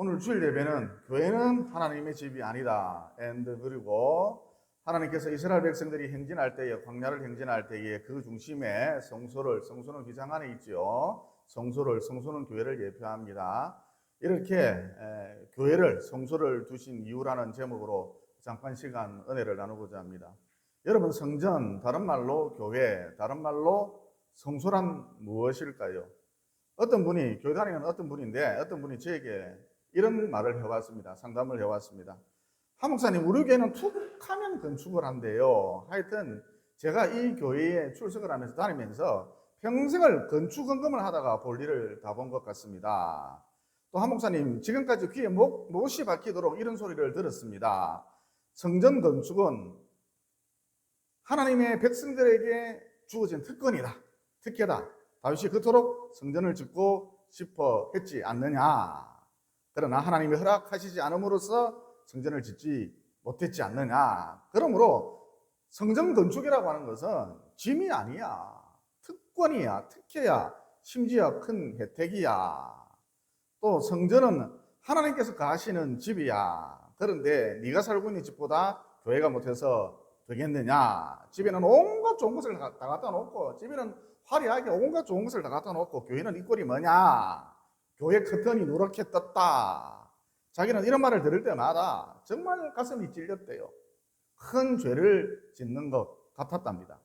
오늘 주일 예배는 교회는 하나님의 집이 아니다. 그리고 하나님께서 이스라엘 백성들이 행진할 때에 광야를 행진할 때에 그 중심에 성소는 기장 안에 있지요. 성소는 교회를 예표합니다. 이렇게 교회를 성소를 두신 이유라는 제목으로 잠깐 시간 은혜를 나누고자 합니다. 여러분, 성전, 다른 말로 교회, 다른 말로 성소란 무엇일까요? 어떤 분이, 교회 다니는 어떤 분인데 어떤 분이 저에게 이런 말을 해왔습니다. 상담을 해왔습니다. 한 목사님, 우리 교회는 툭 하면 건축을 한대요. 하여튼 제가 이 교회에 출석을 하면서 다니면서 평생을 건축 헌금을 하다가 볼 일을 다 본 것 같습니다. 또 한 목사님, 지금까지 귀에 못이 박히도록 이런 소리를 들었습니다. 성전 건축은 하나님의 백성들에게 주어진 특권이다, 특혜다. 다윗이 그토록 성전을 짓고 싶어 했지 않느냐. 그러나 하나님이 허락하시지 않음으로써 성전을 짓지 못했지 않느냐. 그러므로 성전 건축이라고 하는 것은 짐이 아니야. 특권이야, 특혜야, 심지어 큰 혜택이야. 또 성전은 하나님께서 가시는 집이야. 그런데 네가 살고 있는 집보다 교회가 못해서 되겠느냐. 집에는 온갖 좋은 것을 다 갖다 놓고, 집에는 화려하게 온갖 좋은 것을 다 갖다 놓고, 교회는 이 꼴이 뭐냐. 교회 커튼이 누렇게 떴다. 자기는 이런 말을 들을 때마다 정말 가슴이 찔렸대요. 큰 죄를 짓는 것 같았답니다.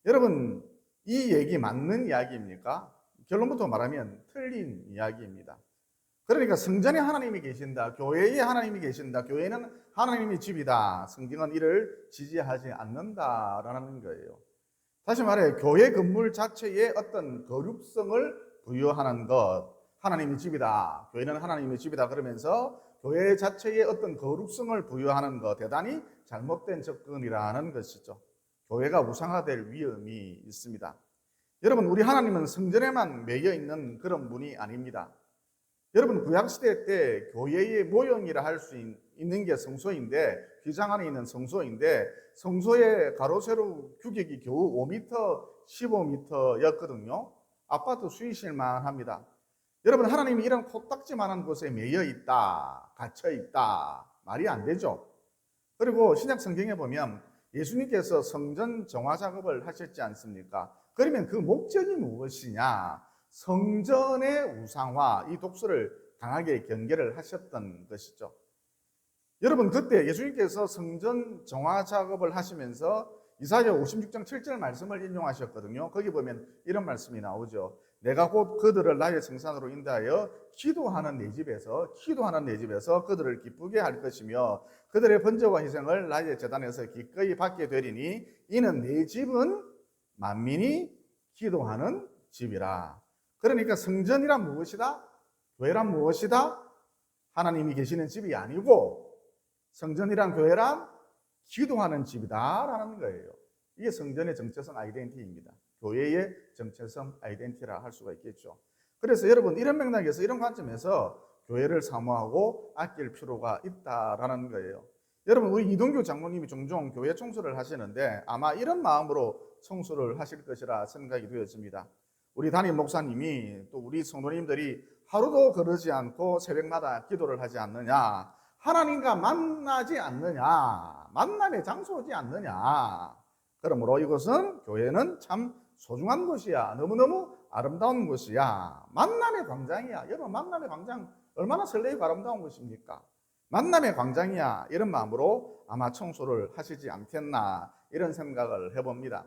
여러분, 이 얘기 맞는 이야기입니까? 결론부터 말하면 틀린 이야기입니다. 그러니까 성전에 하나님이 계신다, 교회에 하나님이 계신다, 교회는 하나님의 집이다, 성경은 이를 지지하지 않는다라는 거예요. 다시 말해, 교회 건물 자체에 어떤 거룩성을 부여하는 것, 하나님의 집이다, 교회는 하나님의 집이다 그러면서 교회 자체에 어떤 거룩성을 부여하는 것, 대단히 잘못된 접근이라는 것이죠. 교회가 우상화될 위험이 있습니다. 여러분, 우리 하나님은 성전에만 매여 있는 그런 분이 아닙니다. 여러분, 구약시대 때 교회의 모형이라 할 수 있는 게 성소인데, 휘장 안에 있는 성소인데, 성소의 가로 세로 규격이 겨우 5m, 15m였거든요. 아파트 수의실만 합니다. 여러분, 하나님이 이런 코딱지만한 곳에 매여 있다, 갇혀 있다, 말이 안 되죠. 그리고 신약 성경에 보면 예수님께서 성전 정화 작업을 하셨지 않습니까? 그러면 그 목적이 무엇이냐? 성전의 우상화, 이 독소를 강하게 경계를 하셨던 것이죠. 여러분, 그때 예수님께서 성전 정화 작업을 하시면서 이사야 56장 7절 말씀을 인용하셨거든요. 거기 보면 이런 말씀이 나오죠. 내가 곧 그들을 나의 생산으로 인도하여 기도하는 내 집에서 그들을 기쁘게 할 것이며 그들의 번제와 희생을 나의 제단에서 기꺼이 받게 되리니 이는 내 집은 만민이 기도하는 집이라. 그러니까 성전이란 무엇이다? 교회란 무엇이다? 하나님이 계시는 집이 아니고 성전이란 교회란 기도하는 집이다라는 거예요. 이게 성전의 정체성 아이덴티티입니다. 교회의 정체성 아이덴티티라 할 수가 있겠죠. 그래서 여러분, 이런 맥락에서, 이런 관점에서 교회를 사모하고 아낄 필요가 있다라는 거예요. 여러분, 우리 이동규 장로님이 종종 교회 청소를 하시는데 아마 이런 마음으로 청소를 하실 것이라 생각이 되었습니다. 우리 담임 목사님이, 또 우리 성도님들이 하루도 거르지 않고 새벽마다 기도를 하지 않느냐, 하나님과 만나지 않느냐, 만남의 장소지 않느냐. 그러므로 이것은, 교회는 참 소중한 곳이야, 너무너무 아름다운 곳이야, 만남의 광장이야. 여러분, 만남의 광장 얼마나 설레이고 아름다운 곳입니까? 만남의 광장이야, 이런 마음으로 아마 청소를 하시지 않겠나, 이런 생각을 해봅니다.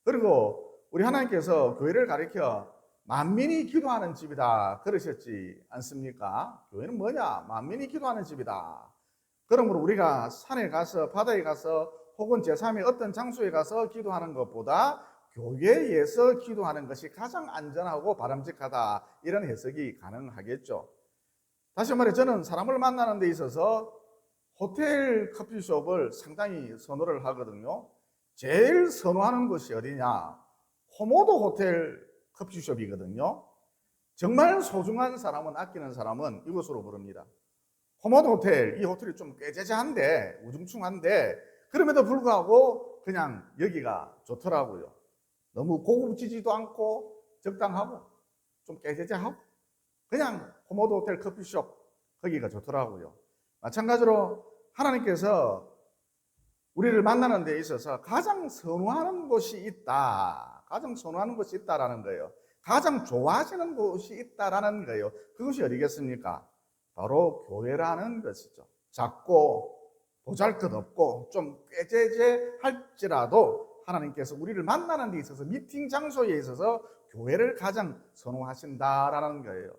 그리고 우리 하나님께서 교회를 가리켜 만민이 기도하는 집이다 그러셨지 않습니까? 교회는 뭐냐? 만민이 기도하는 집이다. 그러므로 우리가 산에 가서, 바다에 가서, 혹은 제3의 어떤 장소에 가서 기도하는 것보다 교회에서 기도하는 것이 가장 안전하고 바람직하다, 이런 해석이 가능하겠죠. 다시 말해, 저는 사람을 만나는 데 있어서 호텔 커피숍을 상당히 선호를 하거든요. 제일 선호하는 곳이 어디냐? 호모도 호텔 커피숍이거든요. 정말 소중한 사람은, 아끼는 사람은 이곳으로 부릅니다. 호모도 호텔, 이 호텔이 좀 꾀재재한데, 우중충한데, 그럼에도 불구하고 그냥 여기가 좋더라고요. 너무 고급지지도 않고 적당하고 좀 꾀재재하고 그냥 호모도 호텔 커피숍 거기가 좋더라고요. 마찬가지로 하나님께서 우리를 만나는 데 있어서 가장 선호하는 곳이 있다. 가장 선호하는 곳이 있다라는 거예요. 가장 좋아하시는 곳이 있다라는 거예요. 그것이 어디겠습니까? 바로 교회라는 것이죠. 작고 보잘것없고 좀 꾀죄죄할지라도 하나님께서 우리를 만나는 데 있어서 미팅 장소에 있어서 교회를 가장 선호하신다라는 거예요.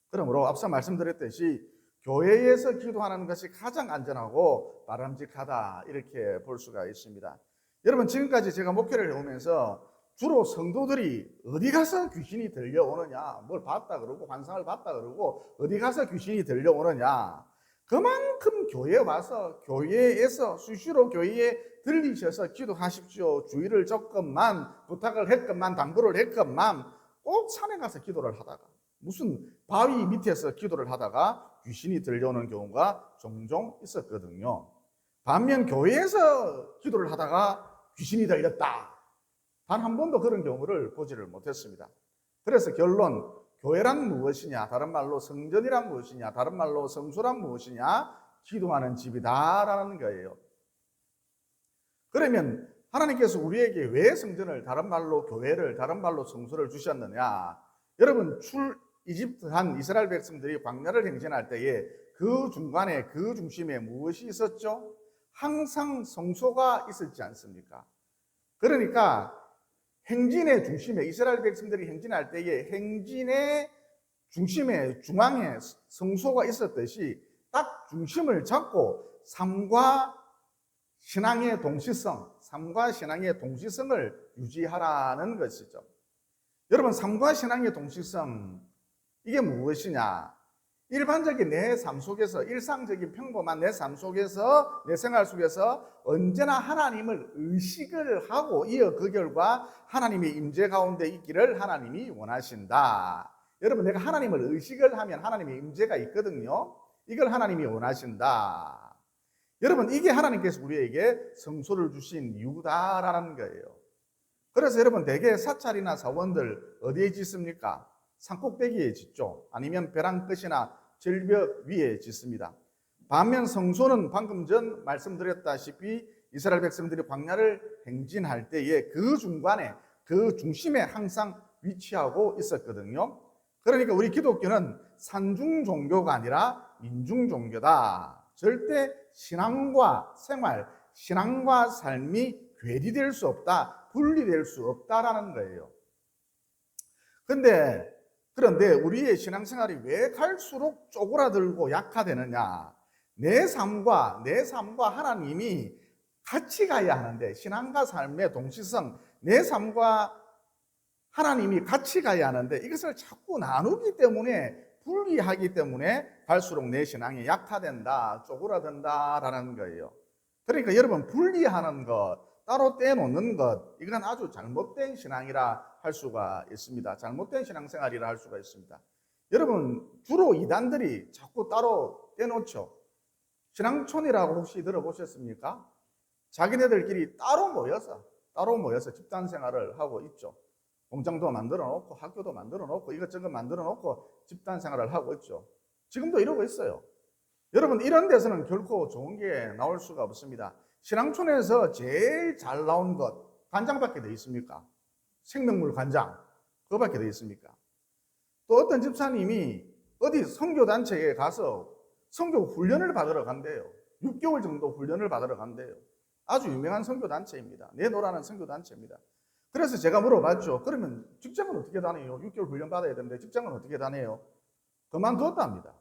그러므로 앞서 말씀드렸듯이 교회에서 기도하는 것이 가장 안전하고 바람직하다 이렇게 볼 수가 있습니다. 여러분 지금까지 제가 목회를 해오면서 주로 성도들이 어디 가서 귀신이 들려오느냐, 뭘 봤다 그러고 환상을 봤다 그러고 어디 가서 귀신이 들려오느냐, 그만큼 교회에 와서 교회에서 수시로 교회에 들리셔서 기도하십시오, 주의를 조금만 부탁을 했건만 당부를 했건만 꼭 산에 가서 기도를 하다가 무슨 바위 밑에서 기도를 하다가 귀신이 들려오는 경우가 종종 있었거든요. 반면 교회에서 기도를 하다가 귀신이 들렸다, 단 한 번도 그런 경우를 보지를 못했습니다. 그래서 결론, 교회란 무엇이냐, 다른 말로 성전이란 무엇이냐, 다른 말로 성소란 무엇이냐, 기도하는 집이다라는 거예요. 그러면 하나님께서 우리에게 왜 성전을, 다른 말로 교회를, 다른 말로 성소를 주셨느냐? 여러분 이집트한 이스라엘 백성들이 광야를 행진할 때에 그 중간에 그 중심에 무엇이 있었죠? 항상 성소가 있었지 않습니까? 그러니까 행진의 중심에, 이스라엘 백성들이 행진할 때에 행진의 중심에, 중앙에 성소가 있었듯이 딱 중심을 잡고 삶과 신앙의 동시성, 삶과 신앙의 동시성을 유지하라는 것이죠. 여러분, 삶과 신앙의 동시성, 이게 무엇이냐? 일반적인 내 삶 속에서, 일상적인 평범한 내 삶 속에서, 내 생활 속에서 언제나 하나님을 의식을 하고 이어 그 결과 하나님의 임재 가운데 있기를 하나님이 원하신다. 여러분, 내가 하나님을 의식을 하면 하나님의 임재가 있거든요. 이걸 하나님이 원하신다. 여러분, 이게 하나님께서 우리에게 성소를 주신 이유다라는 거예요. 그래서 여러분, 대개 사찰이나 사원들 어디에 짓습니까? 산꼭대기에 짓죠. 아니면 벼랑 끝이나 절벽 위에 짓습니다. 반면 성소는 방금 전 말씀드렸다시피 이스라엘 백성들이 광야를 행진할 때에 그 중간에, 그 중심에 항상 위치하고 있었거든요. 그러니까 우리 기독교는 산중 종교가 아니라 민중 종교다. 절대 신앙과 생활, 신앙과 삶이 괴리될 수 없다, 분리될 수 없다라는 거예요. 그런데 우리의 신앙생활이 왜 갈수록 쪼그라들고 약화되느냐? 내 삶과 하나님이 같이 가야 하는데, 신앙과 삶의 동시성, 내 삶과 하나님이 같이 가야 하는데 이것을 자꾸 나누기 때문에, 분리하기 때문에 갈수록 내 신앙이 약화된다, 쪼그라든다라는 거예요. 그러니까 여러분, 분리하는 것, 따로 떼놓는 것, 이건 아주 잘못된 신앙이라 할 수가 있습니다. 잘못된 신앙생활이라 할 수가 있습니다. 여러분, 주로 이단들이 자꾸 따로 떼놓죠. 신앙촌이라고 혹시 들어보셨습니까? 자기네들끼리 따로 모여서 집단생활을 하고 있죠. 공장도 만들어 놓고 학교도 만들어 놓고 이것저것 만들어 놓고 집단생활을 하고 있죠. 지금도 이러고 있어요. 여러분, 이런 데서는 결코 좋은 게 나올 수가 없습니다. 신앙촌에서 제일 잘 나온 것, 간장밖에 돼 있습니까? 생명물 간장, 그거밖에 돼 있습니까? 또 어떤 집사님이 어디 선교단체에 가서 선교 훈련을 받으러 간대요. 6개월 정도 훈련을 받으러 간대요. 아주 유명한 선교단체입니다. 내노라는 선교단체입니다. 그래서 제가 물어봤죠. 그러면 직장은 어떻게 다녀요? 6개월 훈련 받아야 되는데 직장은 어떻게 다녀요? 그만뒀답니다.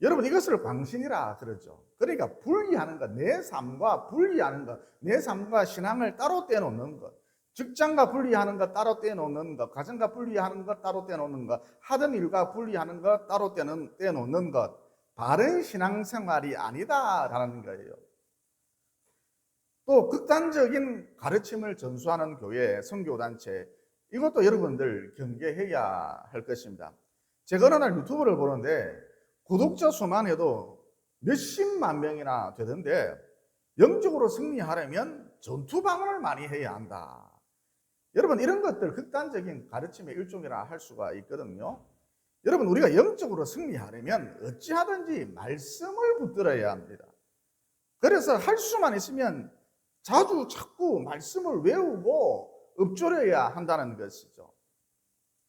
여러분, 이것을 광신이라 그러죠. 그러니까 분리하는 것, 내 삶과 분리하는 것, 내 삶과 신앙을 따로 떼놓는 것, 직장과 분리하는 것 따로 떼놓는 것, 가정과 분리하는 것 따로 떼놓는 것, 하던 일과 분리하는 것 따로 떼놓는 것, 바른 신앙생활이 아니다라는 거예요. 또 극단적인 가르침을 전수하는 교회, 선교단체, 이것도 여러분들 경계해야 할 것입니다. 제가 어느 날 유튜브를 보는데 구독자 수만 해도 몇십만 명이나 되던데 영적으로 승리하려면 전투방어를 많이 해야 한다. 여러분, 이런 것들 극단적인 가르침의 일종이라 할 수가 있거든요. 여러분, 우리가 영적으로 승리하려면 어찌하든지 말씀을 붙들어야 합니다. 그래서 할 수만 있으면 자꾸 말씀을 외우고 읊조려야 한다는 것이죠.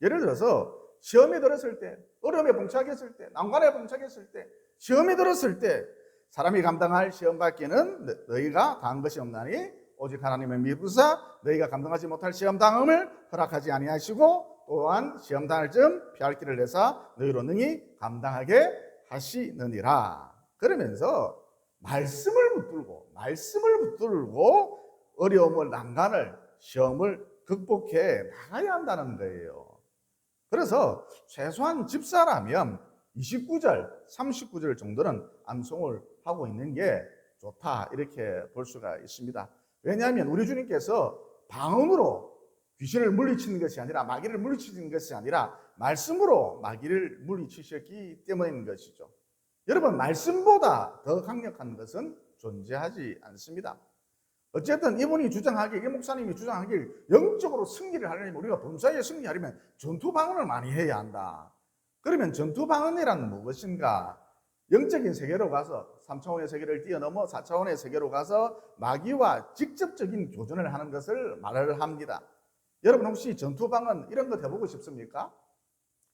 예를 들어서 시험에 들었을 때, 어려움에 봉착했을 때, 난관에 봉착했을 때, 시험에 들었을 때 사람이 감당할 시험 밖에는 너희가 당한 것이 없나니 오직 하나님의 미부사 너희가 감당하지 못할 시험 당함을 허락하지 아니하시고 또한 시험 당할 점 피할 길을 내사 너희로 능히 감당하게 하시느니라. 그러면서 말씀을 붙들고 어려움을, 난관을, 시험을 극복해 나가야 한다는 거예요. 그래서 최소한 집사라면 29절, 39절 정도는 암송을 하고 있는 게 좋다, 이렇게 볼 수가 있습니다. 왜냐하면 우리 주님께서 방언으로 귀신을 물리치는 것이 아니라, 마귀를 물리치는 것이 아니라 말씀으로 마귀를 물리치셨기 때문인 것이죠. 여러분, 말씀보다 더 강력한 것은 존재하지 않습니다. 어쨌든 이분이 주장하길, 이 목사님이 주장하길 영적으로 승리를 하려면, 우리가 범사에 승리하려면 전투 방언을 많이 해야 한다. 그러면 전투 방언이란 무엇인가? 영적인 세계로 가서 3차원의 세계를 뛰어넘어 4차원의 세계로 가서 마귀와 직접적인 교전을 하는 것을 말을 합니다. 여러분, 혹시 전투 방언 이런 거 해보고 싶습니까?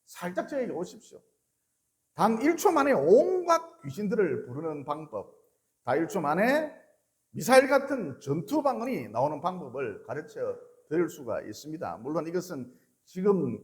살짝 저에게 오십시오. 단 1초 만에 온갖 귀신들을 부르는 방법, 다 1초 만에 미사일 같은 전투 방언이 나오는 방법을 가르쳐 드릴 수가 있습니다. 물론 이것은 지금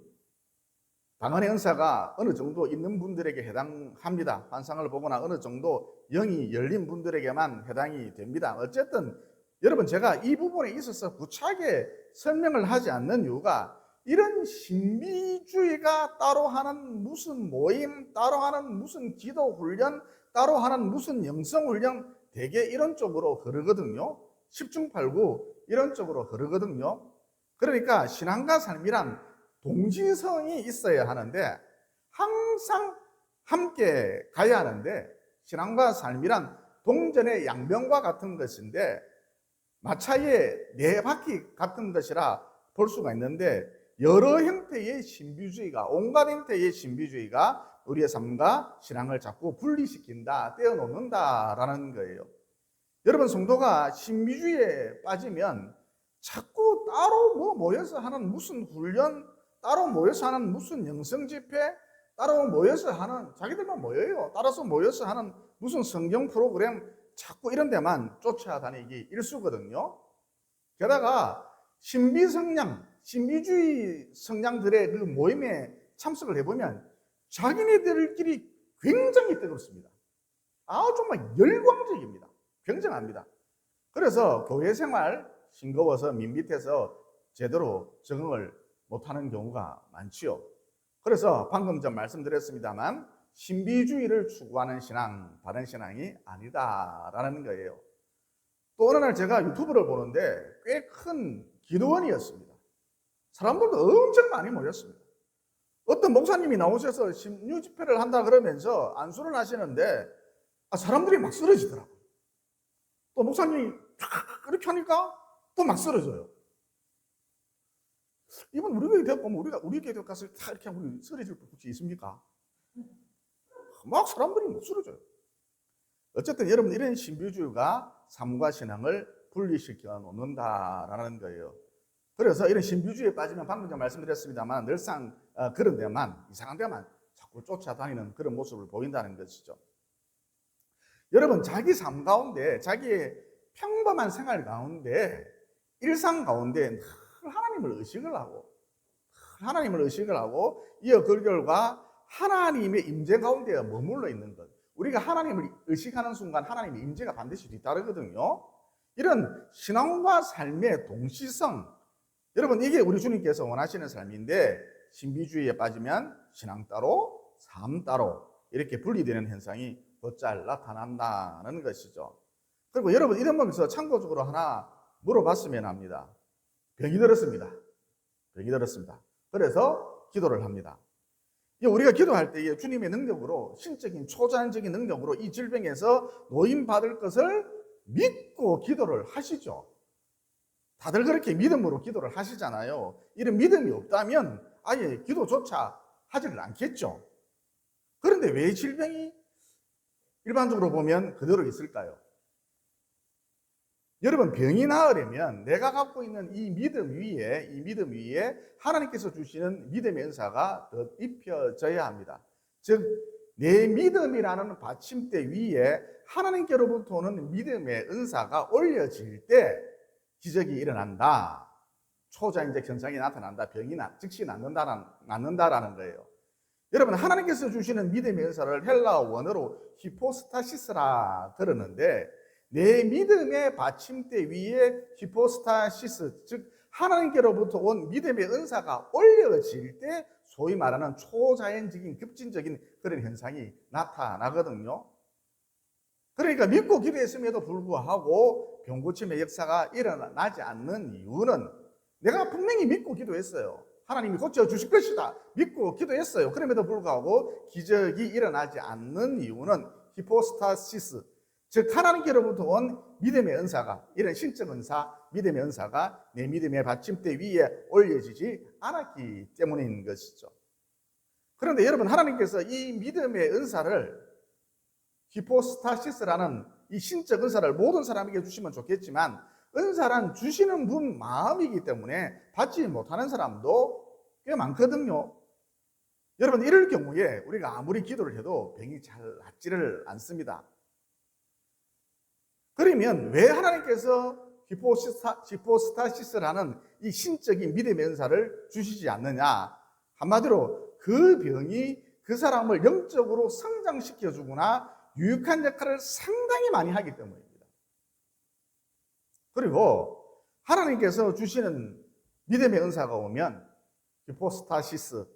방언의 은사가 어느 정도 있는 분들에게 해당합니다. 환상을 보거나 어느 정도 영이 열린 분들에게만 해당이 됩니다. 어쨌든 여러분, 제가 이 부분에 있어서 구차하게 설명을 하지 않는 이유가, 이런 신비주의가 따로 하는 무슨 모임, 따로 하는 무슨 기도 훈련, 따로 하는 무슨 영성 훈련, 대개 이런 쪽으로 흐르거든요. 10중 8구 이런 쪽으로 흐르거든요. 그러니까 신앙과 삶이란 동지성이 있어야 하는데, 항상 함께 가야 하는데, 신앙과 삶이란 동전의 양면과 같은 것인데 마차의 네 바퀴 같은 것이라 볼 수가 있는데, 여러 형태의 신비주의가, 온갖 형태의 신비주의가 우리의 삶과 신앙을 자꾸 분리시킨다, 떼어놓는다라는 거예요. 여러분, 성도가 신비주의에 빠지면 자꾸 따로 모여서 하는 무슨 훈련, 따로 모여서 하는 무슨 영성 집회, 따로 모여서 하는, 자기들만 모여요. 따라서 모여서 하는 무슨 성경 프로그램, 자꾸 이런 데만 쫓아다니기 일쑤거든요. 게다가 신비주의 성량들의 그 모임에 참석을 해보면 자기네들끼리 굉장히 뜨겁습니다. 정말 열광적입니다. 굉장합니다. 그래서 교회 생활 싱거워서 밋밋해서 제대로 적응을 못하는 경우가 많지요. 그래서 방금 전 말씀드렸습니다만, 신비주의를 추구하는 신앙, 바른 신앙이 아니다라는 거예요. 또 어느 날 제가 유튜브를 보는데 꽤 큰 기도원이었습니다. 사람들도 엄청 많이 모였습니다. 어떤 목사님이 나오셔서 신유 집회를 한다 그러면서 안수를 하시는데 사람들이 막 쓰러지더라고요. 또 목사님이 이렇게 하니까 또 막 쓰러져요. 이번 우리 교회 대학 보면 우리 교회 가서 다 이렇게 우리 쓰러질 분 혹시 있습니까? 막 사람들이 막 쓰러져요. 어쨌든 여러분, 이런 신비주의가 삶과 신앙을 분리시켜 놓는다라는 거예요. 그래서 이런 신비주의에 빠지면 방금 전에 말씀드렸습니다만 늘상 그런 데만, 이상한 데만 자꾸 쫓아다니는 그런 모습을 보인다는 것이죠. 여러분, 자기 삶 가운데, 자기의 평범한 생활 가운데, 일상 가운데 늘 하나님을 의식을 하고 이어 그 결과 하나님의 임재 가운데 머물러 있는 것. 우리가 하나님을 의식하는 순간 하나님의 임재가 반드시 뒤따르거든요. 이런 신앙과 삶의 동시성, 여러분, 이게 우리 주님께서 원하시는 삶인데, 신비주의에 빠지면 신앙 따로, 삶 따로 이렇게 분리되는 현상이 곧잘 나타난다는 것이죠. 그리고 여러분, 이런 면에서 참고적으로 하나 물어봤으면 합니다. 병이 들었습니다. 그래서 기도를 합니다. 우리가 기도할 때 주님의 능력으로, 신적인 초자연적인 능력으로 이 질병에서 노임받을 것을 믿고 기도를 하시죠. 다들 그렇게 믿음으로 기도를 하시잖아요. 이런 믿음이 없다면 아예 기도조차 하지를 않겠죠. 그런데 왜 질병이 일반적으로 보면 그대로 있을까요? 여러분, 병이 나으려면 내가 갖고 있는 이 믿음 위에 하나님께서 주시는 믿음의 은사가 더 입혀져야 합니다. 즉, 내 믿음이라는 받침대 위에 하나님께로부터 오는 믿음의 은사가 올려질 때 기적이 일어난다. 초자연적 현상이 나타난다. 병이 즉시 낫는다라는 거예요. 여러분, 하나님께서 주시는 믿음의 은사를 헬라어 원어로 히포스타시스라 그러는데, 내 믿음의 받침대 위에 히포스타시스, 즉 하나님께로부터 온 믿음의 은사가 올려질 때 소위 말하는 초자연적인 급진적인 그런 현상이 나타나거든요. 그러니까 믿고 기도했음에도 불구하고 병고침의 역사가 일어나지 않는 이유는, 내가 분명히 믿고 기도했어요. 하나님이 고쳐주실 것이다 믿고 기도했어요. 그럼에도 불구하고 기적이 일어나지 않는 이유는 히포스타시스, 즉 하나님께로부터 온 믿음의 은사가, 이런 신적 은사, 믿음의 은사가 내 믿음의 받침대 위에 올려지지 않았기 때문인 것이죠. 그런데 여러분, 하나님께서 이 믿음의 은사를, 히포스타시스라는 이 신적 은사를 모든 사람에게 주시면 좋겠지만, 은사란 주시는 분 마음이기 때문에 받지 못하는 사람도 꽤 많거든요. 여러분, 이럴 경우에 우리가 아무리 기도를 해도 병이 잘 낫지를 않습니다. 그러면 왜 하나님께서 히포스타시스라는 이 신적인 믿음의 은사를 주시지 않느냐? 한마디로 그 병이 그 사람을 영적으로 성장시켜주거나 유익한 역할을 상당히 많이 하기 때문입니다. 그리고 하나님께서 주시는 믿음의 은사가 오면, 히포스타시스,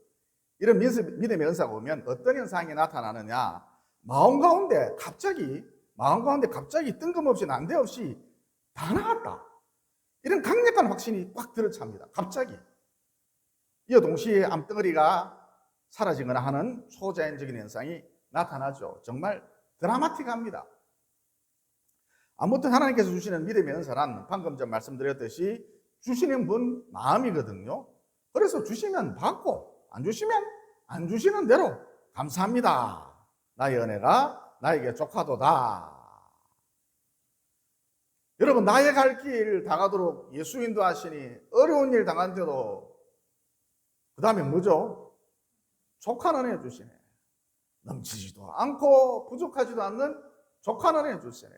이런 믿음의 은사가 오면 어떤 현상이 나타나느냐? 마음 가운데 갑자기 뜬금없이 난데없이 다 나았다, 이런 강력한 확신이 꽉 들어찹니다. 갑자기. 이어 동시에 암덩어리가 사라지거나 하는 초자연적인 현상이 나타나죠. 정말 드라마틱합니다. 아무튼 하나님께서 주시는 믿음의 은사란 방금 전 말씀드렸듯이 주시는 분 마음이거든요. 그래서 주시면 받고, 안 주시면 안 주시는 대로 감사합니다, 나의 은혜가 나에게 족하도다. 여러분, 나의 갈 길 다가도록 예수 인도하시니 어려운 일 당한데도 그 다음에 뭐죠? 족한 은혜 주시네. 넘치지도 않고 부족하지도 않는 족한 은혜 주시네.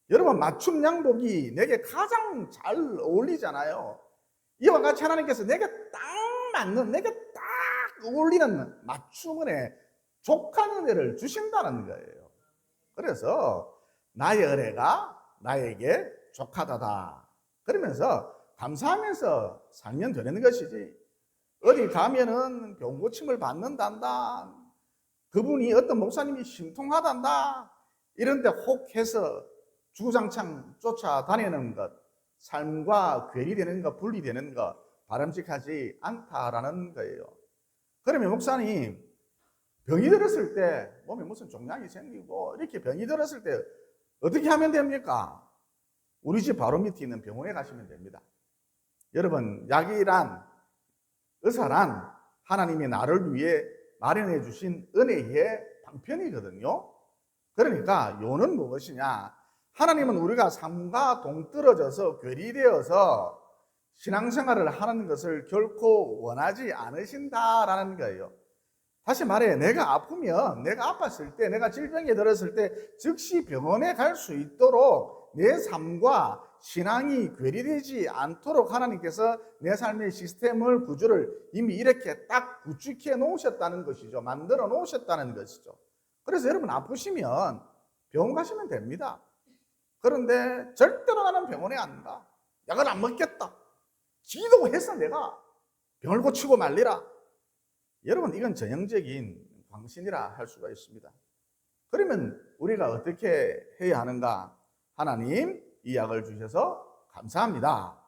여러분, 맞춤 양복이 내게 가장 잘 어울리잖아요. 이와 같이 하나님께서 내게 딱 맞는, 내게 딱 어울리는 맞춤 은혜, 족한 은혜를 주신다는 거예요. 그래서 나의 은혜가 나에게 족하다다 그러면서 감사하면서 살면 되는 것이지, 어디 가면은 병고침을 받는단다, 그분이 어떤 목사님이 신통하단다, 이런데 혹해서 주구장창 쫓아다니는 것, 삶과 괴리되는 것, 분리되는 것 바람직하지 않다라는 거예요. 그러면 목사님, 병이 들었을 때 몸에 무슨 종양이 생기고 이렇게 병이 들었을 때 어떻게 하면 됩니까? 우리 집 바로 밑에 있는 병원에 가시면 됩니다. 여러분, 약이란, 의사란 하나님이 나를 위해 마련해 주신 은혜의 방편이거든요. 그러니까 요는 무엇이냐? 하나님은 우리가 삶과 동떨어져서 괴리되어서 신앙생활을 하는 것을 결코 원하지 않으신다라는 거예요. 다시 말해, 내가 아프면, 내가 아팠을 때, 내가 질병에 들었을 때 즉시 병원에 갈 수 있도록 내 삶과 신앙이 괴리되지 않도록 하나님께서 내 삶의 시스템을, 구조를 이미 이렇게 딱 구축해 놓으셨다는 것이죠. 만들어 놓으셨다는 것이죠. 그래서 여러분, 아프시면 병원 가시면 됩니다. 그런데 절대로 나는 병원에 안 가, 약을 안 먹겠다, 기도해서 내가 병을 고치고 말리라, 여러분, 이건 전형적인 광신이라 할 수가 있습니다. 그러면 우리가 어떻게 해야 하는가? 하나님, 이 약을 주셔서 감사합니다.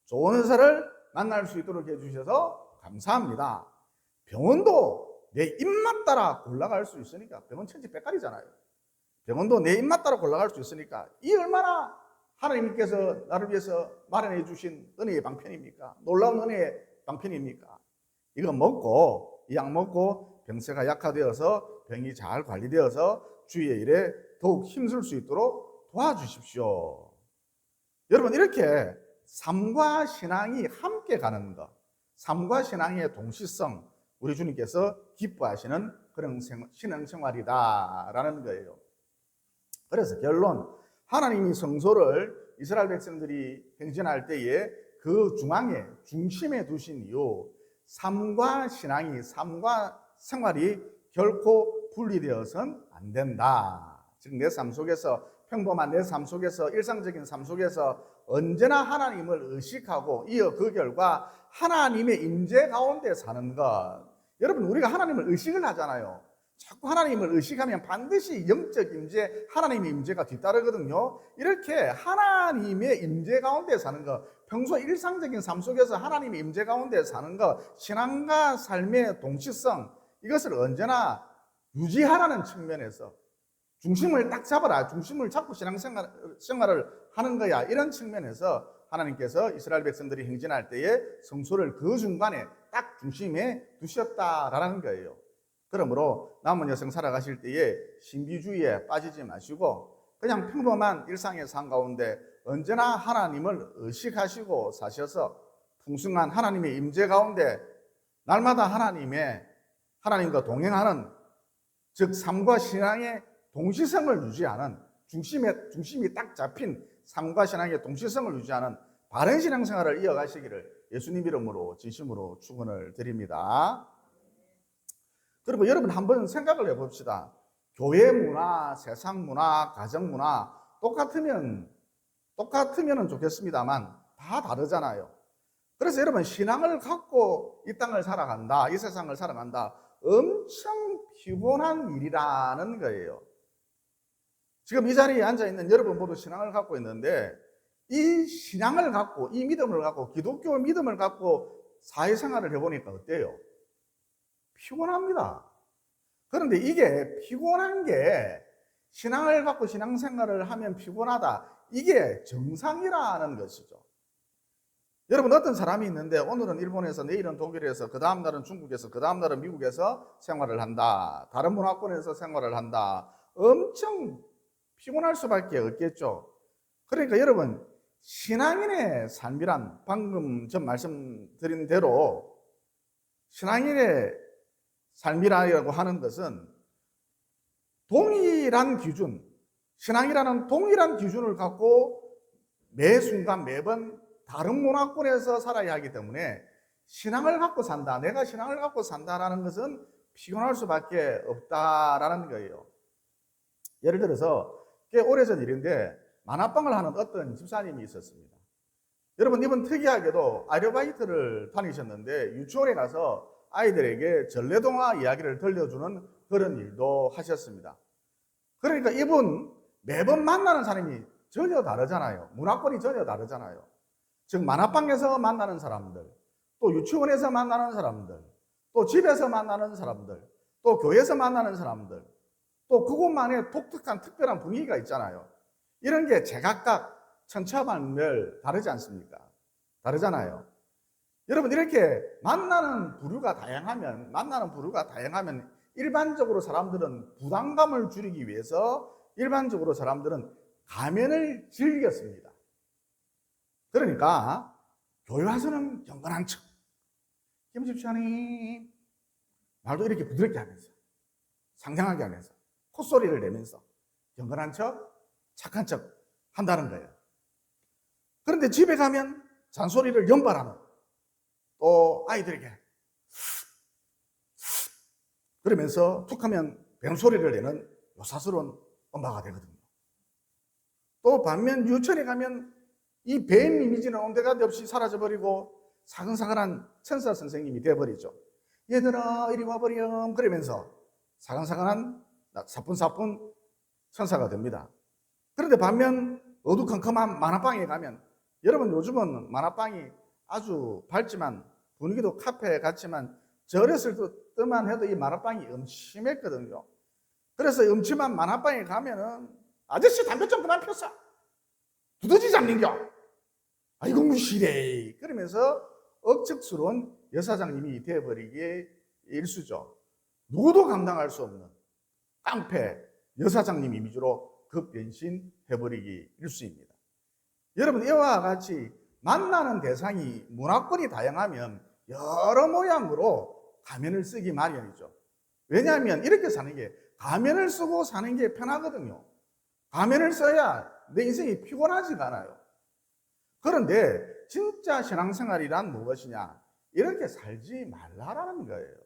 좋은 의사를 만날 수 있도록 해주셔서 감사합니다. 병원도 내 입맛 따라 골라갈 수 있으니까, 병원 천지백갈이잖아요. 병원도 내 입맛 따라 골라갈 수 있으니까, 이 얼마나 하나님께서 나를 위해서 마련해 주신 은혜의 방편입니까? 놀라운 은혜의 방편입니까? 이거 먹고, 이 약 먹고 병세가 약화되어서 병이 잘 관리되어서 주의 일에 더욱 힘쓸 수 있도록 도와주십시오. 여러분, 이렇게 삶과 신앙이 함께 가는 것, 삶과 신앙의 동시성, 우리 주님께서 기뻐하시는 그런 신앙생활이다라는 거예요. 그래서 결론, 하나님이 성소를 이스라엘 백성들이 행진할 때에 그 중심에 두신 이유, 삶과 신앙이, 삶과 생활이 결코 분리되어서는 안 된다. 즉, 내 삶 속에서, 평범한 내 삶 속에서, 일상적인 삶 속에서 언제나 하나님을 의식하고 이어 그 결과 하나님의 임재 가운데 사는 것. 여러분, 우리가 하나님을 의식을 하잖아요. 자꾸 하나님을 의식하면 반드시 영적 임재, 하나님의 임재가 뒤따르거든요. 이렇게 하나님의 임재 가운데 사는 것, 평소 일상적인 삶 속에서 하나님의 임재 가운데 사는 것, 신앙과 삶의 동시성, 이것을 언제나 유지하라는 측면에서 중심을 딱 잡아라, 중심을 잡고 신앙생활을 하는 거야, 이런 측면에서 하나님께서 이스라엘 백성들이 행진할 때에 성소를 그 중간에 딱 중심에 두셨다라는 거예요. 그러므로 남은 여생 살아가실 때에 신비주의에 빠지지 마시고 그냥 평범한 일상의 삶 가운데 언제나 하나님을 의식하시고 사셔서 풍성한 하나님의 임재 가운데 날마다 하나님과 동행하는, 즉 삶과 신앙의 동시성을 유지하는, 중심이 딱 잡힌 삶과 신앙의 동시성을 유지하는 바른 신앙생활을 이어가시기를 예수님 이름으로 진심으로 축원을 드립니다. 그리고 여러분 한번 생각을 해봅시다. 교회 문화, 세상 문화, 가정 문화 똑같으면 좋겠습니다만 다 다르잖아요. 그래서 여러분, 신앙을 갖고 이 땅을 살아간다, 이 세상을 살아간다, 엄청 피곤한 일이라는 거예요. 지금 이 자리에 앉아있는 여러분 모두 신앙을 갖고 있는데 이 신앙을 갖고, 이 믿음을 갖고, 기독교 믿음을 갖고 사회생활을 해보니까 어때요? 피곤합니다. 그런데 이게 피곤한 게, 신앙을 갖고 신앙생활을 하면 피곤하다, 이게 정상이라는 것이죠. 여러분, 어떤 사람이 있는데 오늘은 일본에서, 내일은 독일에서, 그 다음 날은 중국에서, 그 다음 날은 미국에서 생활을 한다, 다른 문화권에서 생활을 한다, 엄청 피곤할 수밖에 없겠죠. 그러니까 여러분, 신앙인의 삶이란, 방금 전 말씀드린 대로 신앙인의 삶이라고 하는 것은 동일한 기준, 신앙이라는 동일한 기준을 갖고 매 순간 매번 다른 문화권에서 살아야 하기 때문에 신앙을 갖고 산다, 내가 신앙을 갖고 산다라는 것은 피곤할 수밖에 없다라는 거예요. 예를 들어서 꽤 오래전 일인데 만화방을 하는 어떤 집사님이 있었습니다. 여러분, 이분 특이하게도 아르바이트를 다니셨는데 유치원에 가서 아이들에게 전래동화 이야기를 들려주는 그런 일도 하셨습니다. 그러니까 이분 매번 만나는 사람이 전혀 다르잖아요. 문화권이 전혀 다르잖아요. 즉 만화방에서 만나는 사람들, 또 유치원에서 만나는 사람들, 또 집에서 만나는 사람들, 또 교회에서 만나는 사람들, 또 그곳만의 독특한 특별한 분위기가 있잖아요. 이런 게 제각각 천차만별 다르지 않습니까? 다르잖아요. 여러분, 이렇게 만나는 부류가 다양하면 일반적으로 사람들은 부담감을 줄이기 위해서 일반적으로 사람들은 가면을 즐겼습니다. 그러니까 교회 와서는 경건한 척, 김집사님 말도 이렇게 부드럽게 하면서, 상냥하게 하면서, 콧소리를 내면서 경건한 척, 착한 척 한다는 거예요. 그런데 집에 가면 잔소리를 연발하는, 또 아이들에게 그러면서 툭하면 뱀소리를 내는 요사스러운 엄마가 되거든요. 또 반면 유치원에 가면 이 뱀 이미지는 온데간데 없이 사라져버리고 사근사근한 천사 선생님이 되어버리죠. 얘들아 이리 와버렴 그러면서 사근사근한 사뿐사뿐 천사가 됩니다. 그런데 반면 어두컴컴한 만화방에 가면, 여러분 요즘은 만화방이 아주 밝지만 분위기도 카페 같지만 저 어렸을 때만 해도 이 만화방이 음침했거든요. 그래서 음침한 만화방에 가면은 아저씨 담배 좀 그만 폈어, 두더지 잡는겨, 아이고 무시래, 그러면서 억측스러운 여사장님이 되어버리기에 일쑤죠. 누구도 감당할 수 없는, 깡패, 여사장님 이미지로 급변신해버리기 일쑤입니다. 여러분, 이와 같이 만나는 대상이 문화권이 다양하면 여러 모양으로 가면을 쓰기 마련이죠. 왜냐하면 이렇게 사는 게, 가면을 쓰고 사는 게 편하거든요. 가면을 써야 내 인생이 피곤하지가 않아요. 그런데 진짜 신앙생활이란 무엇이냐? 이렇게 살지 말라라는 거예요.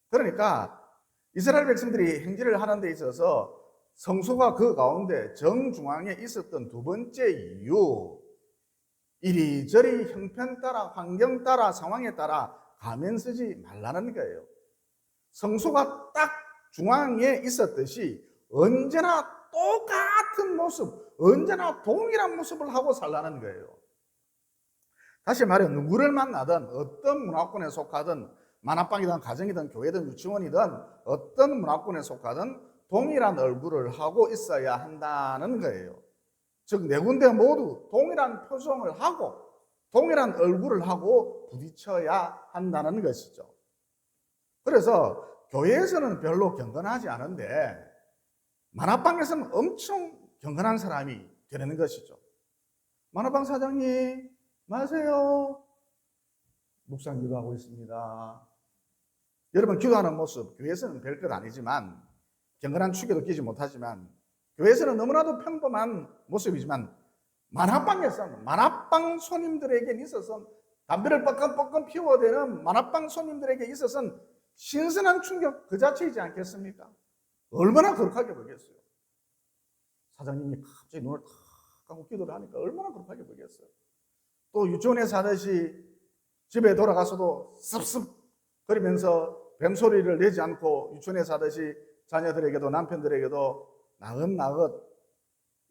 그러니까 이스라엘 백성들이 행진을 하는 데 있어서 성소가 그 가운데 정중앙에 있었던 두 번째 이유, 이리저리 형편 따라, 환경 따라, 상황에 따라 가면 쓰지 말라는 거예요. 성소가 딱 중앙에 있었듯이 언제나 똑같은 모습, 언제나 동일한 모습을 하고 살라는 거예요. 다시 말해, 누구를 만나든, 어떤 문화권에 속하든, 만화방이든 가정이든 교회든 유치원이든 어떤 문화권에 속하든 동일한 얼굴을 하고 있어야 한다는 거예요. 즉, 네 군데 모두 동일한 표정을 하고 동일한 얼굴을 하고 부딪혀야 한다는 것이죠. 그래서 교회에서는 별로 경건하지 않은데 만화방에서는 엄청 경건한 사람이 되는 것이죠. 만화방 사장님, 마세요. 묵상 기도하고 있습니다. 여러분, 기도하는 모습 교회에서는 별것 아니지만, 경건한 축에도 끼지 못하지만, 교회에서는 너무나도 평범한 모습이지만, 만화방에서는, 만화방 손님들에게 있어서는, 담배를 뻐끔뻐끔 피워대는 만화방 손님들에게 있어서는 신선한 충격 그 자체이지 않겠습니까? 얼마나 거룩하게 보겠어요. 사장님이 갑자기 눈을 탁 감고 기도를 하니까 얼마나 거룩하게 보겠어요. 또 유치원에서 하듯이 집에 돌아가서도 습습 거리면서 뱀소리를 내지 않고 유치원에서 하듯이 자녀들에게도 남편들에게도 나긋나긋,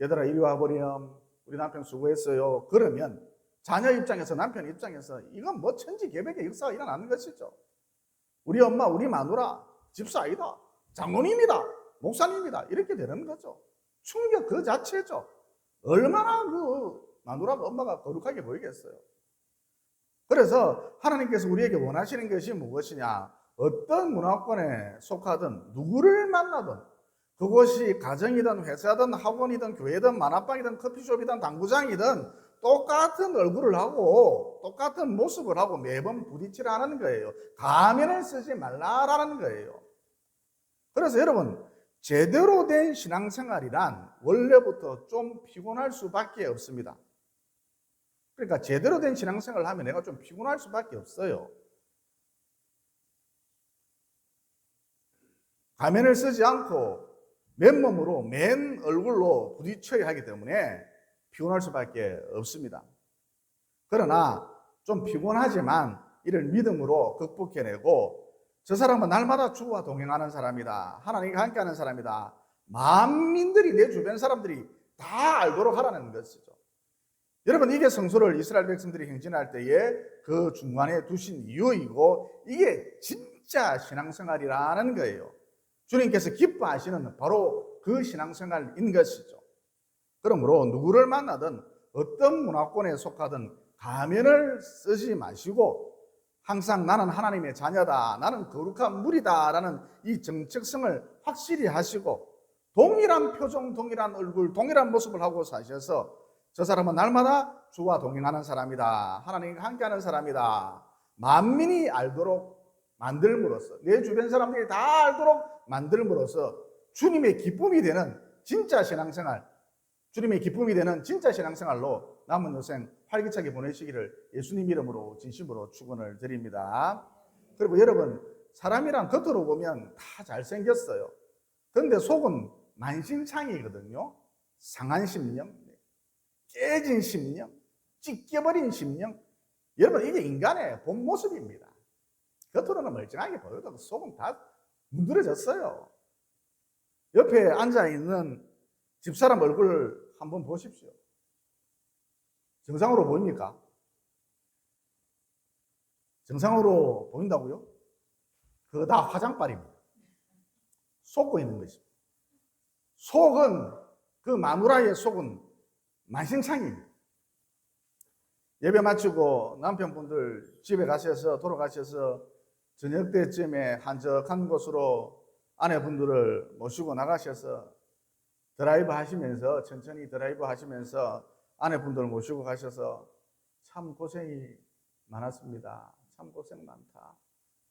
얘들아 이리 와버렴, 우리 남편 수고했어요. 그러면 자녀 입장에서, 남편 입장에서 이건 뭐 천지개벽의 역사가 일어나는 것이죠. 우리 엄마, 우리 마누라 집사이다, 장모님이다, 목사님이다, 이렇게 되는 거죠. 충격 그 자체죠. 얼마나 그 마누라가, 엄마가 거룩하게 보이겠어요. 그래서 하나님께서 우리에게 원하시는 것이 무엇이냐? 어떤 문화권에 속하든 누구를 만나든, 그것이 가정이든 회사든 학원이든 교회든 만화방이든 커피숍이든 당구장이든 똑같은 얼굴을 하고 똑같은 모습을 하고 매번 부딪히라는 거예요. 가면을 쓰지 말라라는 거예요. 그래서 여러분, 제대로 된 신앙생활이란 원래부터 좀 피곤할 수밖에 없습니다. 그러니까 제대로 된 신앙생활을 하면 내가 좀 피곤할 수밖에 없어요. 가면을 쓰지 않고 맨몸으로, 맨 얼굴로 부딪혀야 하기 때문에 피곤할 수밖에 없습니다. 그러나 좀 피곤하지만 이를 믿음으로 극복해내고, 저 사람은 날마다 주와 동행하는 사람이다, 하나님과 함께하는 사람이다, 만민들이, 내 주변 사람들이 다 알도록 하라는 것이죠. 여러분, 이게 성소를 이스라엘 백성들이 행진할 때에 그 중간에 두신 이유이고, 이게 진짜 신앙생활이라는 거예요. 주님께서 기뻐하시는 바로 그 신앙생활인 것이죠. 그러므로 누구를 만나든 어떤 문화권에 속하든 가면을 쓰지 마시고, 항상 나는 하나님의 자녀다, 나는 거룩한 무리다 라는 이 정체성을 확실히 하시고, 동일한 표정, 동일한 얼굴, 동일한 모습을 하고 사셔서 저 사람은 날마다 주와 동행하는 사람이다, 하나님과 함께하는 사람이다, 만민이 알도록 만들므로써, 내 주변 사람들이 다 알도록 만들므로써 주님의 기쁨이 되는 진짜 신앙생활, 주님의 기쁨이 되는 진짜 신앙생활로 남은 여생 활기차게 보내시기를 예수님 이름으로 진심으로 축원을 드립니다. 그리고 여러분, 사람이란 겉으로 보면 다 잘생겼어요. 그런데 속은 만신창이거든요. 상한 심령, 깨진 심령, 찢겨버린 심령. 여러분, 이게 인간의 본 모습입니다. 겉으로는 멀쩡하게 보여도 속은 다 문드러졌어요. 옆에 앉아있는 집사람 얼굴을 한번 보십시오. 정상으로 보입니까? 정상으로 보인다고요? 그거 다 화장빨입니다. 속고 있는 것입니다. 속은, 그 마누라의 속은 만신창입니다. 예배 마치고 남편분들 집에 가셔서, 돌아가셔서 저녁 때쯤에 한적한 곳으로 아내분들을 모시고 나가셔서 드라이브 하시면서, 천천히 드라이브 하시면서 아내분들 모시고 가셔서 참 고생이 많았습니다. 참 고생 많다.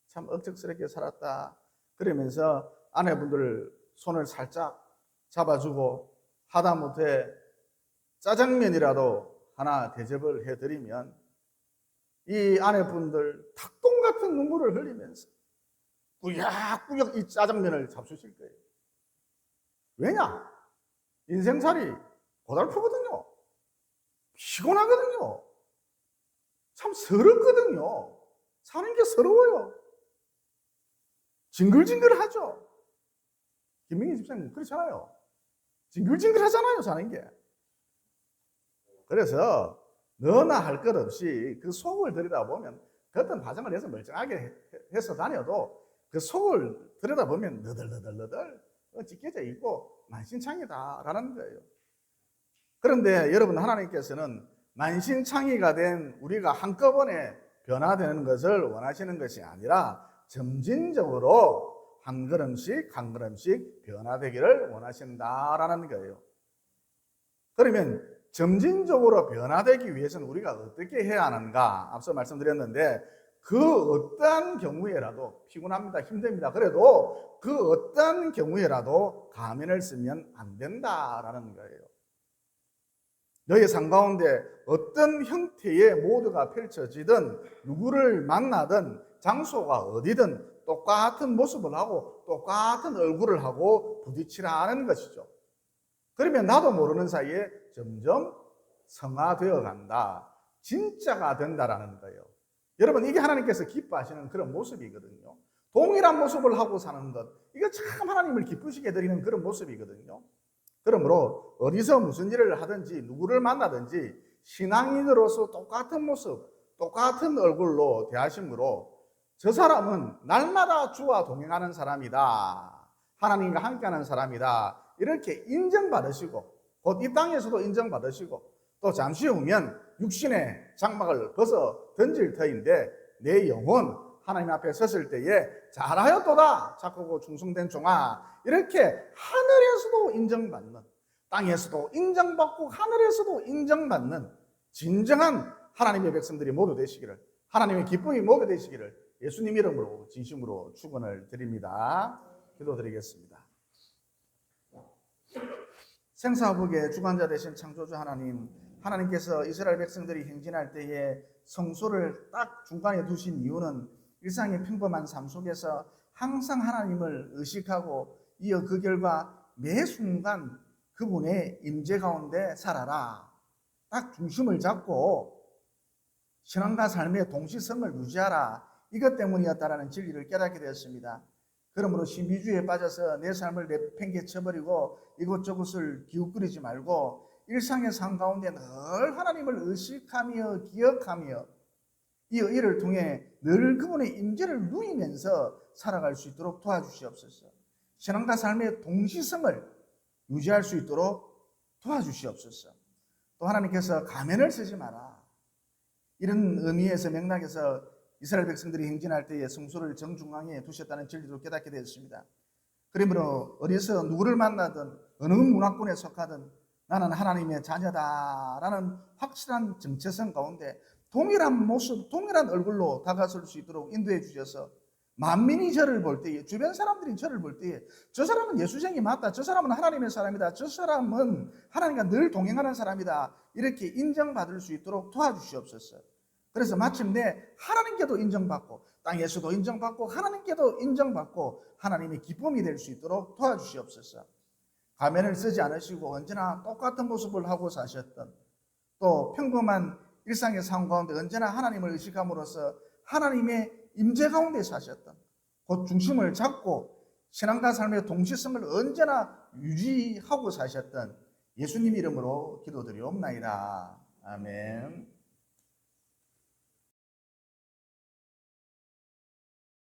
참 억척스럽게 살았다. 그러면서 아내분들 손을 살짝 잡아주고 하다못해 짜장면이라도 하나 대접을 해드리면 이 아내분들 닭똥 같은 눈물을 흘리면서 꾸역꾸역 이 짜장면을 잡수실 거예요. 왜냐? 인생살이 고달프거든요. 피곤하거든요. 참 서럽거든요. 사는 게 서러워요. 징글징글하죠. 김민희 집사님 그렇잖아요. 징글징글하잖아요, 사는 게. 그래서 너나 할 것 없이 그 속을 들여다보면 어떤 화장을 해서 멀쩡하게 해서 다녀도 그 속을 들여다보면 너덜너덜너덜 찢겨져 있고 만신창이다라는 거예요. 그런데 여러분, 하나님께서는 만신창이가 된 우리가 한꺼번에 변화되는 것을 원하시는 것이 아니라 점진적으로 한 걸음씩 한 걸음씩 변화되기를 원하신다라는 거예요. 그러면 점진적으로 변화되기 위해서는 우리가 어떻게 해야 하는가? 앞서 말씀드렸는데 그 어떠한 경우에라도 피곤합니다, 힘듭니다. 그래도 그 어떠한 경우에라도 가면을 쓰면 안 된다라는 거예요. 너의 삶 가운데 어떤 형태의 모드가 펼쳐지든 누구를 만나든 장소가 어디든 똑같은 모습을 하고 똑같은 얼굴을 하고 부딪히라는 것이죠. 그러면 나도 모르는 사이에 점점 성화되어 간다. 진짜가 된다라는 거예요. 여러분, 이게 하나님께서 기뻐하시는 그런 모습이거든요. 동일한 모습을 하고 사는 것, 이거 참 하나님을 기쁘시게 드리는 그런 모습이거든요. 그러므로 어디서 무슨 일을 하든지 누구를 만나든지 신앙인으로서 똑같은 모습, 똑같은 얼굴로 대하심으로 저 사람은 날마다 주와 동행하는 사람이다. 하나님과 함께하는 사람이다. 이렇게 인정받으시고 곧 이 땅에서도 인정받으시고 또 잠시 후면 육신의 장막을 벗어 던질 터인데 내 영혼 하나님 앞에 섰을 때에 잘하였도다 착하고 충성된 종아, 이렇게 하늘에서도 인정받는, 땅에서도 인정받고 하늘에서도 인정받는 진정한 하나님의 백성들이 모두 되시기를, 하나님의 기쁨이 모두 되시기를 예수님 이름으로 진심으로 축원을 드립니다. 기도드리겠습니다. 생사복의 주관자 되신 창조주 하나님, 하나님께서 이스라엘 백성들이 행진할 때에 성소를 딱 중간에 두신 이유는 일상의 평범한 삶 속에서 항상 하나님을 의식하고 이어 그 결과 매 순간 그분의 임재 가운데 살아라. 딱 중심을 잡고 신앙과 삶의 동시성을 유지하라. 이것 때문이었다라는 진리를 깨닫게 되었습니다. 그러므로 신비주의에 빠져서 내 삶을 내팽개쳐버리고 이곳저곳을 기웃거리지 말고 일상의 삶 가운데 늘 하나님을 의식하며 기억하며 이를 통해 늘 그분의 임재를 누리면서 살아갈 수 있도록 도와주시옵소서. 신앙과 삶의 동시성을 유지할 수 있도록 도와주시옵소서. 또 하나님께서 가면을 쓰지 마라. 이런 의미에서 맥락에서 이스라엘 백성들이 행진할 때에 성소를 정중앙에 두셨다는 진리도 깨닫게 되었습니다. 그러므로 어디서 누구를 만나든 어느 문화권에 속하든 나는 하나님의 자녀다라는 확실한 정체성 가운데 동일한 모습, 동일한 얼굴로 다가설 수 있도록 인도해 주셔서 만민이 저를 볼 때에, 주변 사람들이 저를 볼 때에 저 사람은 예수쟁이 맞다, 저 사람은 하나님의 사람이다, 저 사람은 하나님과 늘 동행하는 사람이다, 이렇게 인정받을 수 있도록 도와주시옵소서. 그래서 마침내 하나님께도 인정받고 땅에서도 인정받고 하나님께도 인정받고 하나님의 기쁨이 될 수 있도록 도와주시옵소서. 가면을 쓰지 않으시고 언제나 똑같은 모습을 하고 사셨던, 또 평범한 일상의 삶 가운데 언제나 하나님을 의식함으로써 하나님의 임재 가운데 사셨던, 곧 중심을 잡고 신앙과 삶의 동시성을 언제나 유지하고 사셨던 예수님 이름으로 기도드리옵나이다. 아멘.